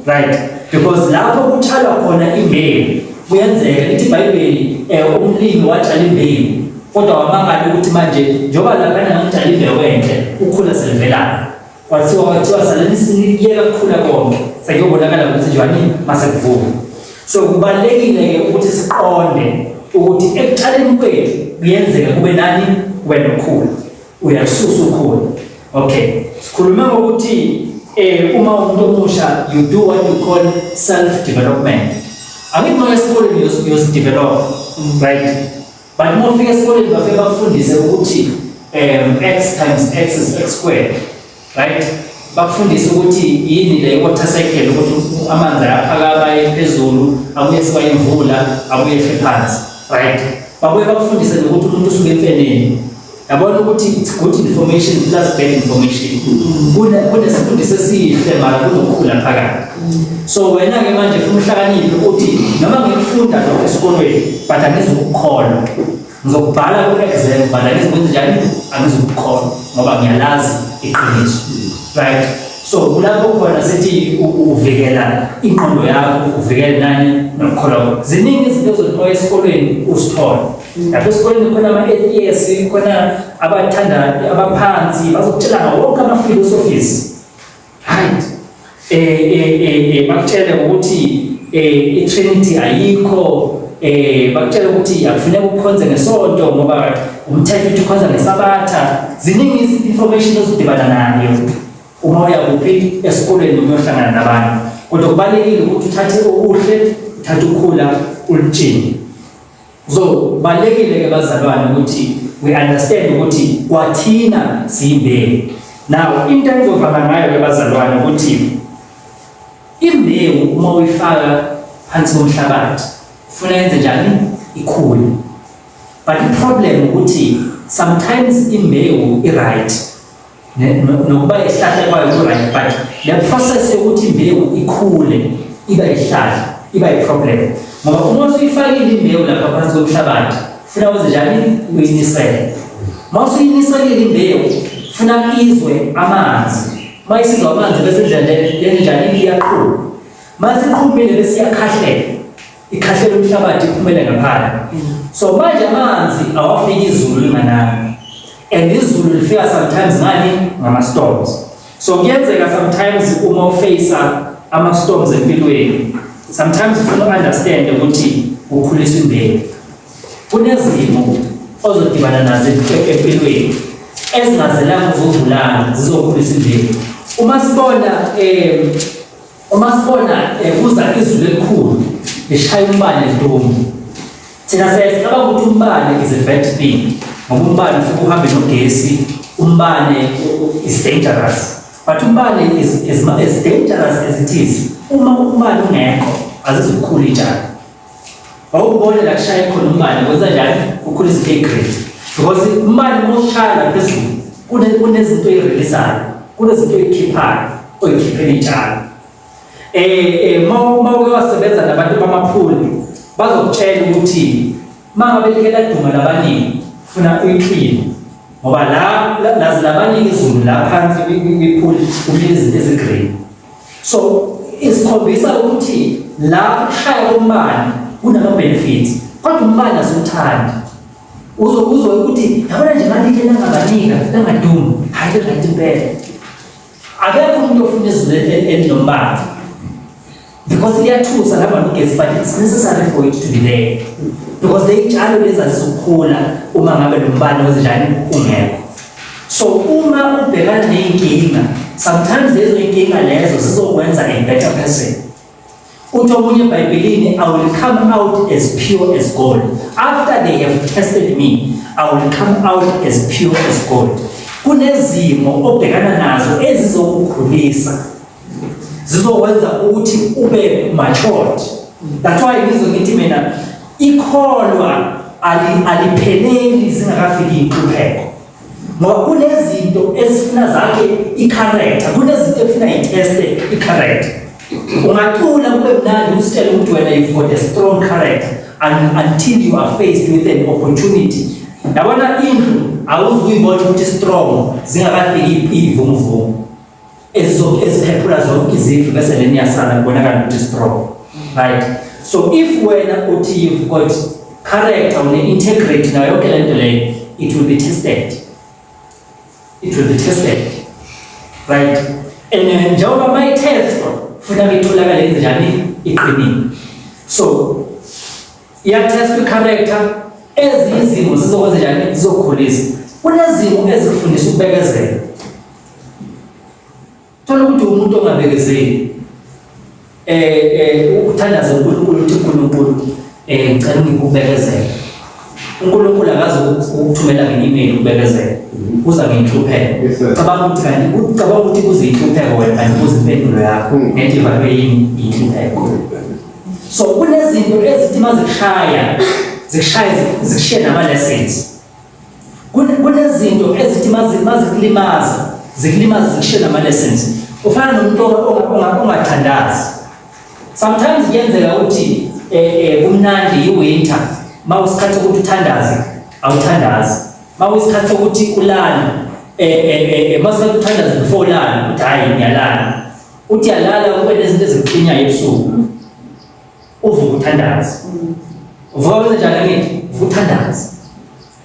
Right? Because lapho kutshalwa khona imbewu kuyenzeka lithi iBhayibheli umlimi watshala imbewu kodwa wamangala ukuthi manje njoba lapha ngitshala imbewu enhle ukhula selivela. Kwathiwa saleniyeka kukhula konke sekuyobonakala ukuthi njani mase kuvuma. So kubalekile ke ukuthi siqonde ukuthi ekutshaleni kwethu kuyenzeka kube nani wena ukhula uyasusa ukhula. Okay, sikhuluma ngokuthi uma umuntu omusha you do what you call self development. Angithi uma esikoleni develop, right? But uma ufika esikoleni bafike bakufundise ukuthi x times x is x squared, right? Bakufundise ukuthi yini le water cycle ukuthi amanzi ayaphakama phezulu abuye siba imvula abuye ehle phansi, right? Babuye bakufundise ukuthi umuntu usuke emfeneni. Yabona ukuthi it's good information plus bad information. Kunesifundise esihle mara kunokhula phakathi. So wena ke manje ufuna uhlakaniphe ukuthi noma ngikufunda lokho esikolweni but angizukukholwa. Ngizokubhala ku-exam but angizukwenza njani angizukukholwa ngoba ngiyalazi iqiniso. Right? So kulapho khona sithi uvikela ingqondo yakho, uvikele nani nokukholwa. Ziningi izinto zodwa esikolweni usithola. Lapho esikoleni khona ama-atheists, khona abathanda abaphansi bazokutshela wonke ama-philosophies. Right? Bakutshele ukuthi i-Trinity ayikho, bakutshela ukuthi akufuneka ukhonze ngesonto ngoba umthetho uthi ukhonza ngesabatha. Ziningi information ozodibana nayo uma uya kuphi esikoleni noma uyohlangana nabantu. Kodwa kubalulekile ukuthi uthathe okuhle, uthathe ukhula ulutshini. So kubalulekile ke bazalwane ukuthi we understand ukuthi kwathina siyimbewu. Now into engizovama ngayo ke bazalwane ukuthi imbewu uma uyifaka phansi komhlabathi ufuna yenze njani ikhule. But the problem ukuthi sometimes imbewu i-right nokuba isihlahla kwayo i-right, but the process yokuthi imbewu ikhule iba isihlahla iba i-problem. Ngoba uma usuyifakile imbewu lapha phansi komhlabathi funa wenze njani? Uyinisele. Uma usuyiniselile imbewu funa izwe amanzi. Uma isizwa amanzi bese njani iyaqhuma. Uma siqhumile bese iyakahlela. Ikhahlela umhlabathi iphumele ngaphandle. So manje amanzi awafiki izulu linganani. And izulu lifika sometimes ngama-storms. So kuyenzeka sometimes uma uface ama-storms empilweni, sometimes ufuna understand ukuthi ukhulisa imbewu. Kunezimo ozodibana nazo empilweni ezingazelanga uzovulana zizokhulisa imbewu. Uma sibona kuza izulu elikhulu lishaya umbane ntombi, thina siyacabanga ukuthi umbane is a bad thing ngoba umbane ufike uhambe nogesi, umbane is dangerous. But umbane is as dangerous as it is. Uma umbane ungekho azizukhula itshalo. Awubone la kushaya khona umbane kwenza njani? Ukhulisa i-grade. Because umbane uma ushaya la phezulu kunezinto ey'releasayo, kunezinto oy'khiphayo oy'khiphela iy'tshalo. Uma uke wasebenza nabantu bamaphuli bazokutshela ukuthi uma ngabe like laduma labaningi funa uyi-clean ngoba lazi labaningi izulu la phansi kwiphuli kuphila izinto ezi-green. So isikhombisa ukuthi la kushaya kombane kunama-benefits kodwa umbane asiwuthandi. Uzwe ukuthi yabona nje malike langabanika langadumi hayi right impela. Akekho umuntu ofuna izulu elinombane because liyathusa laba nogesi, but it's necessary for it to be there because ley'tshalo lezi azizukhula uma ngabe nombane wenzenjani ungekho. So uma ubhekana ney'nkinga, sometimes lezo y'nkinga lezo zizokwenza a better person. Uthi omunye eBhayibhelini, I will come out as pure as gold. After they have tested me, I will come out as pure as gold. Kunezimo obhekana nazo ezizokukhulisa, zizokwenza ukuthi ube matured. That's why ngizwe ngithi mina ikholwa alipheleli zingakafiki inhlupheko. Ngoba kunezinto ezifuna zakhe i-character, kunezinto efuna i-teste i-character. Ungacula kube mnandi usitshela ukuthi wena you've got a strong character until you are faced with an opportunity. Yabona indlu awuzuyibona ukuthi strong zingakafiki ivumvumu eziphephula zonke izindlu bese leni yasala kubonakala ukuthi strong, right? So if wena uthi you've got character une-integrity nayo yonke lento leyo, it will be tested. It will be tested, right? And njengoba mayithestwa funa betholakale njani iqinile. So iyatestwa i-character, ezizimo zizokwenza njani zizokhulisa. Kunezimo ezifundisa ukubekezela. Thola ukuthi umuntu ongabekezeli ukuthandaza uNkulunkulu uthi uNkulunkulu ngicela ngikubekezela. uNkulunkulu akazi ukuthumela nge-email ukubekezela, uza ngenhlupheko. Cabanga ukuthi kanti ucabanga ukuthi kuze inhlupheko wena kanti kuze impendulo yakho ngendlela yini inhlupheko. So kunezinto ezithi zikushiye nama-lessons. Kunezinto ezithi mazikulimaza zikushiye nama-lessons. Ufana nomuntu ongathandazi. Sometimes kuyenzeka ukuthi kumnandi i-winter, ma usikhathi ukuthi uthandaze awuthandazi. Ma usikhathi sokuthi ulale masikhathi uthandaze before ulale uthi hayi ngiyalala. Uthi yalala kube nezinto ezikuqinyayo ebusuku. Uvuka uthandaze. Uvuka wenza njani ngithi? Uvuka uthandaze.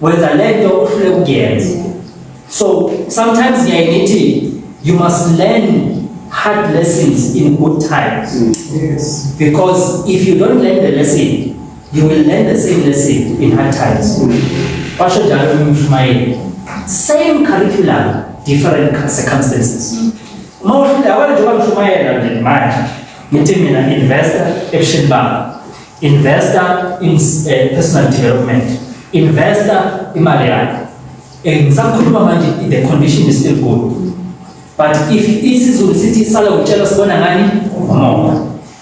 Wenza lento uhlule ukuyenza. So sometimes ngiyayithi you must learn hard lessons in good times. Yes. Because if you don't learn the lesson, you will learn the same lesson in hard times. Pastor Jalal, same curriculum, different circumstances. More, I want to join my mind. Investor, Action Bank, investor in personal development, investor in Malaria. In some the condition is still good. But if this is the city, Salah will tell us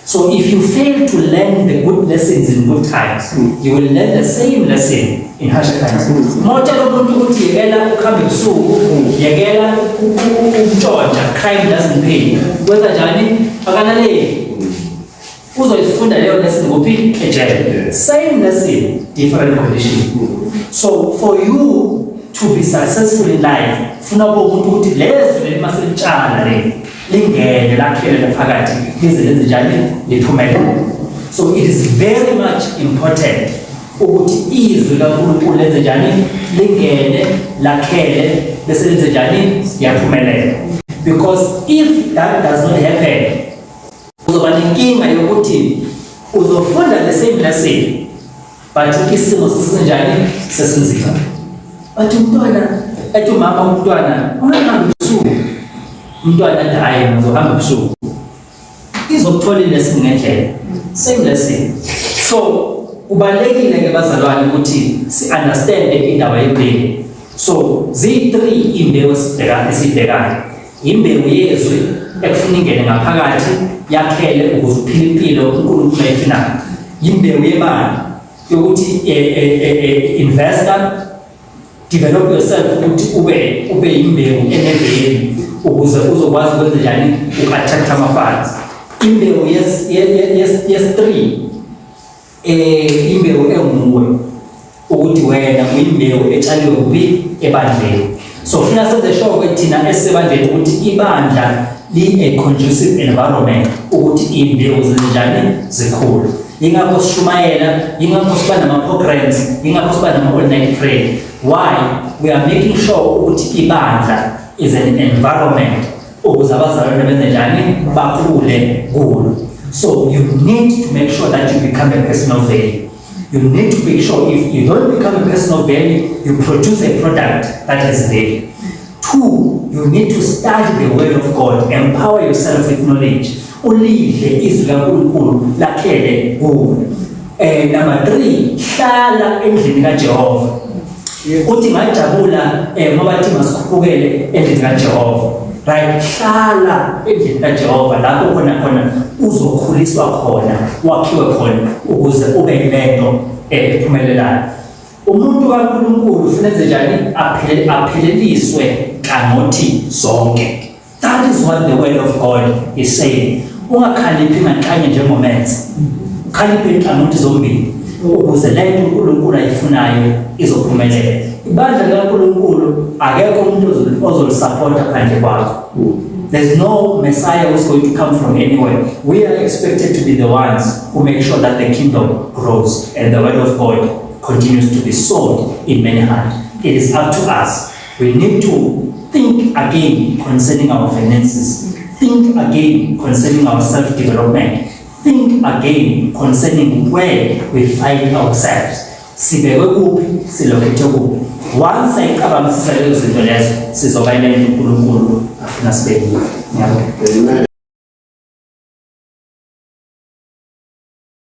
So if you fail to learn the good lessons in good times, you will learn the same lesson in harsh times. Moja lomuntu ukuthi yekela ukuhamba ebusuku, yekela ukutshontsha, crime doesn't pay. Kwenza njani? Akanaleli. Uzoyifunda leyo lesson kuphi? Ejele. Same lesson, different condition. So for you to be successful in life, funa umuntu ukuthi lezo lemasentshana le lingene lakhele phakathi lize lenze njani liphumelele. So it is very much important ukuthi izwi kaNkulunkulu lenze njani lingene lakhele bese lenze njani yaphumelela. Because if that does not happen, uzoba nenkinga yokuthi uzofunda the same lesson but isimo sisenjani sesinzima. But umntwana ethi mama umntwana ungahamba ebusuku, umntwana athi hayi ngizohamba ebusuku, izokuthola lesson ngendlela, same lesson. So kubalekile ke bazalwane ukuthi si understand indaba yempilo. So zi3 imbewu esibhekayo. Imbewu yezwi ekufuna ingene ngaphakathi yakhele ukuze uphile impilo uNkulunkulu ayifinayo. Imbewu yemali yokuthi investor, develop yourself ukuthi ube imbewu eneveli ukuze uzokwazi ukwenza njani uku-attract ama-funds. Imbewu yes3 imbewu enguwe ukuthi wena uyimbewu etshaliwe kuphi ebandleni. So funa senze sure ukuthi thina esebandleni ukuthi ibandla li a conducive environment ukuthi imbewu zinjani zikhulu. Yingakho sishumayela, yingakho siba nama-programs, yingakho siba nama-all night prayer. Why? We are making sure ukuthi ibandla is an environment ukuze abazalwane benze njani bakhule kulo. So you need to make sure that you become a person of value. You need to make sure if you don't become a person of value, you produce a product that is value. 2, you need to study the word of God, empower yourself with knowledge. Ulidle izwi kaNkulunkulu lakhele kuwe. Number 3, hlala endlini kaJehova. Uthi ngajabula ngoba thi masikhuphukele endlini kaJehova. Right, hlala endlini kaJehova lapho khona uzokhuliswa khona, wakhiwe khona ukuze ube yilento ephumelelayo. Umuntu kaNkulunkulu kufanele njani apheleliswe kanothi zonke. That is what the word of God is saying. Ungakhaliphi nganxanye njengomenzi. Khaliphi kanothi zombili ukuze lento uNkulunkulu ayifunayo izophumelela. Ibandla kaNkulunkulu akekho umuntu ozolisupport phandle kwakho. There's no Messiah who's going to come from anywhere. We are expected to be the ones who make sure that the kingdom grows and the word of God continues to be sown in many hearts. It is up to us. We need to think again concerning our finances. Think again concerning our self-development. Think again concerning where we find ourselves. Sibekwe kuphi, silokhethe kuphi. Once ayicabanga sisalezi zinto lezo, sizoba yilento uNkulunkulu afuna sibe yiyo.